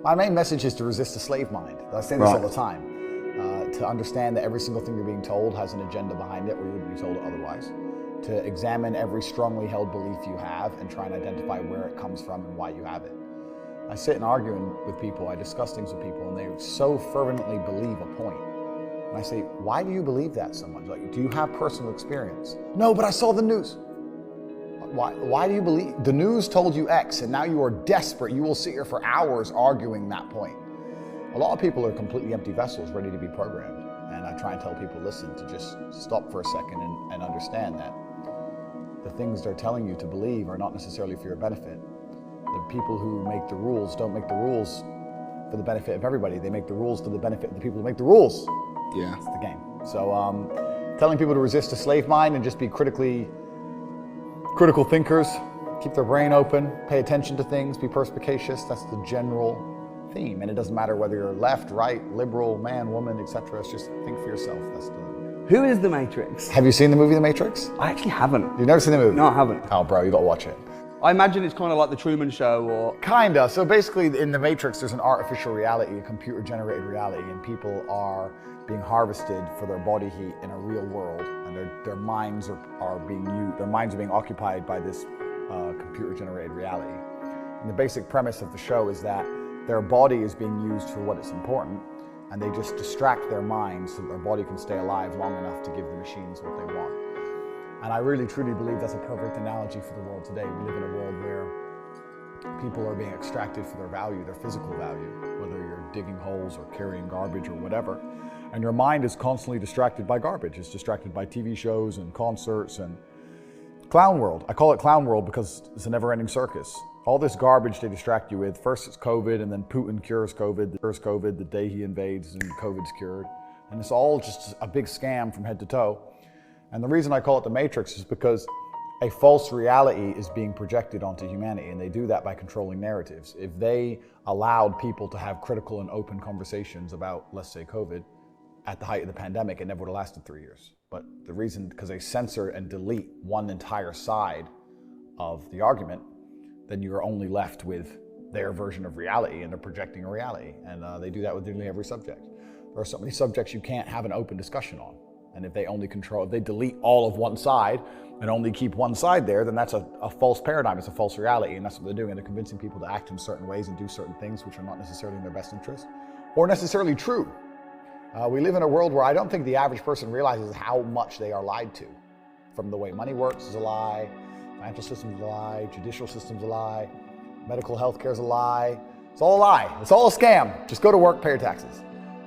My main message is to resist the slave mind. I say this all the time. To understand that every single thing you're being told has an agenda behind it, or you wouldn't be told it otherwise. To examine every strongly held belief you have and try and identify where it comes from and why you have it. I sit and argue with people, I discuss things with people, and they so fervently believe a point. And I say, why do you believe that so much? Like, do you have personal experience? No, but I saw the news. Why do you believe? The news told you X, and now you are desperate. You will sit here for hours arguing that point. A lot of people are completely empty vessels, ready to be programmed. And I try and tell people, listen, to just stop for a second and understand that the things they're telling you to believe are not necessarily for your benefit. The people who make the rules don't make the rules for the benefit of everybody. They make the rules for the benefit of the people who make the rules. Yeah. It's the game. So telling people to resist the slave mind and just be critical thinkers, keep their brain open, pay attention to things, be perspicacious, that's the general theme. And it doesn't matter whether you're left, right, liberal, man, woman, etc. It's just think for yourself. That's the... Who is The Matrix? Have you seen the movie The Matrix? I actually haven't. You've never seen the movie? No, I haven't. Oh, bro, you gotta watch it. I imagine it's kind of like The Truman Show or... Kinda. So basically in The Matrix, there's an artificial reality, a computer-generated reality, and people are being harvested for their body heat in a real world, and their minds are being used, their minds are being occupied by this computer-generated reality. And the basic premise of the show is that their body is being used for what is important, and they just distract their minds so that their body can stay alive long enough to give the machines what they want. And I really truly believe that's a perfect analogy for the world today. We live in a world where people are being extracted for their value, their physical value, whether you're digging holes or carrying garbage or whatever. And your mind is constantly distracted by garbage. It's distracted by TV shows and concerts and clown world. I call it clown world because it's a never-ending circus. All this garbage they distract you with. First it's COVID, and then Putin cures COVID the day he invades and COVID's cured. And it's all just a big scam from head to toe. And the reason I call it the Matrix is because a false reality is being projected onto humanity, and they do that by controlling narratives. If they allowed people to have critical and open conversations about, let's say, COVID, at the height of the pandemic, it never would have lasted 3 years. But the reason, because they censor and delete one entire side of the argument, then you're only left with their version of reality, and they're projecting a reality. And they do that with nearly every subject. There are so many subjects you can't have an open discussion on. And if they delete all of one side and only keep one side there, then that's a false paradigm, it's a false reality, and that's what they're doing. And they're convincing people to act in certain ways and do certain things which are not necessarily in their best interest, or necessarily true. We live in a world where I don't think the average person realizes how much they are lied to. From the way money works is a lie, financial system is a lie, judicial system is a lie, medical health care is a lie. It's all a lie, it's all a scam. Just go to work, pay your taxes.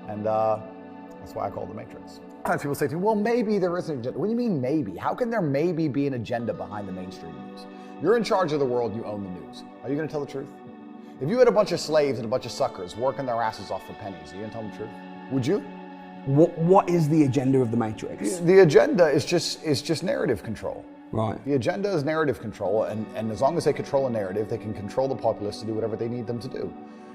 And that's why I call it the Matrix. Sometimes people say to me, well, maybe there is an agenda. What do you mean maybe? How can there maybe be an agenda behind the mainstream news? You're in charge of the world, you own the news. Are you gonna tell the truth? If you had a bunch of slaves and a bunch of suckers working their asses off for pennies, are you gonna tell them the truth? Would you? What is the agenda of the Matrix? The agenda is just narrative control. Right. The agenda is narrative control, and as long as they control a narrative, they can control the populace to do whatever they need them to do.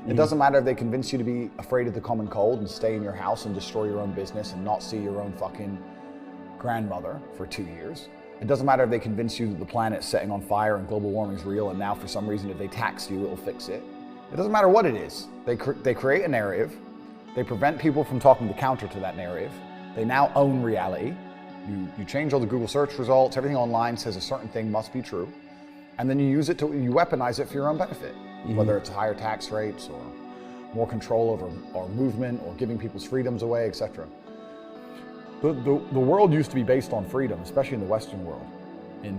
It doesn't matter if they convince you to be afraid of the common cold and stay in your house and destroy your own business and not see your own fucking grandmother for 2 years. It doesn't matter if they convince you that the planet's setting on fire and global warming is real, and now for some reason if they tax you, it'll fix it. It doesn't matter what it is. They create a narrative. They prevent people from talking the counter to that narrative. They now own reality. You change all the Google search results, everything online says a certain thing must be true, and then you weaponize it for your own benefit. Whether it's higher tax rates or more control over our movement or giving people's freedoms away, etc. The world used to be based on freedom, especially in the Western world.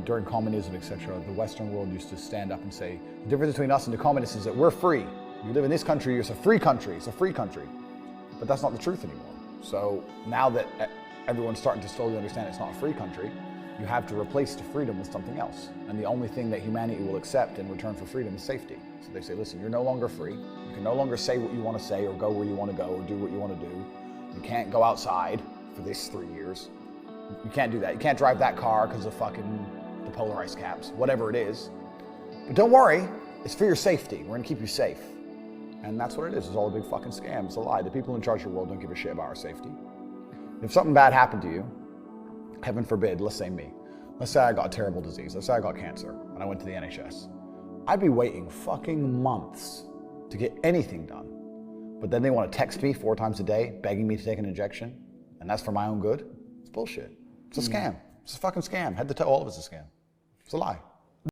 During communism, etc., the Western world used to stand up and say, the difference between us and the communists is that we're free. You live in this country, it's a free country, it's a free country. But that's not the truth anymore. So now that everyone's starting to slowly understand it's not a free country, you have to replace the freedom with something else. And the only thing that humanity will accept in return for freedom is safety. So they say, listen, you're no longer free. You can no longer say what you want to say or go where you want to go or do what you want to do. You can't go outside for this 3 years. You can't do that. You can't drive that car because of fucking the polar ice caps, whatever it is. But don't worry, it's for your safety. We're gonna keep you safe. And that's what it is. It's all a big fucking scam. It's a lie. The people in charge of the world don't give a shit about our safety. If something bad happened to you, heaven forbid, let's say me. Let's say I got a terrible disease. Let's say I got cancer and I went to the NHS. I'd be waiting fucking months to get anything done. But then they want to text me 4 times a day, begging me to take an injection, and that's for my own good. It's bullshit. It's a scam. It's a fucking scam. Head to toe, all of it's a scam. It's a lie.